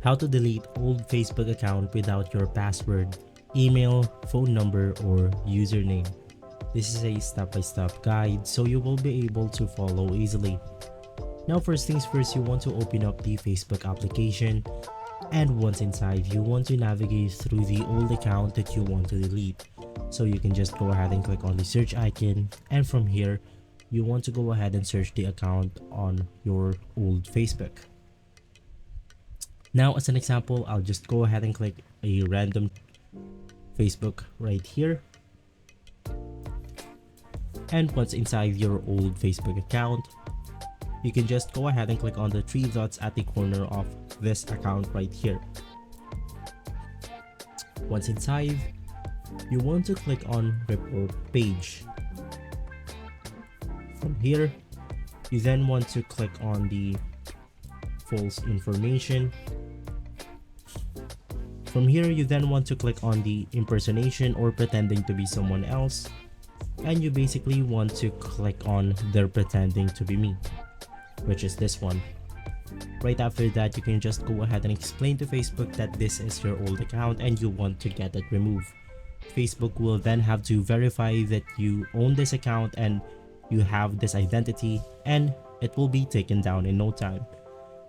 How to delete old Facebook account without your password, email, phone number, or username. This is a step-by-step guide so you will be able to follow easily. Now first things first, you want to open up the Facebook application, and once inside you want to navigate through the old account that you want to delete. So you can just go ahead and click on the search icon, and from here you want to go ahead and search the account on your old Facebook. Now as an example, I'll just go ahead and click a random Facebook right here. And once inside your old Facebook account, you can just go ahead and click on the three dots at the corner of this account right here. Once inside, you want to click on report page. From here, you then want to click on the false information. From here, you then want to click on the impersonation or pretending to be someone else, and you basically want to click on they're pretending to be me, which is this one. Right after that, you can just go ahead and explain to Facebook that this is your old account and you want to get it removed. Facebook will then have to verify that you own this account and you have this identity, and it will be taken down in no time.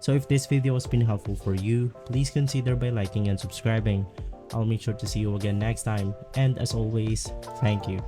So if this video has been helpful for you, please consider by liking and subscribing. I'll make sure to see you again next time, and as always, thank you.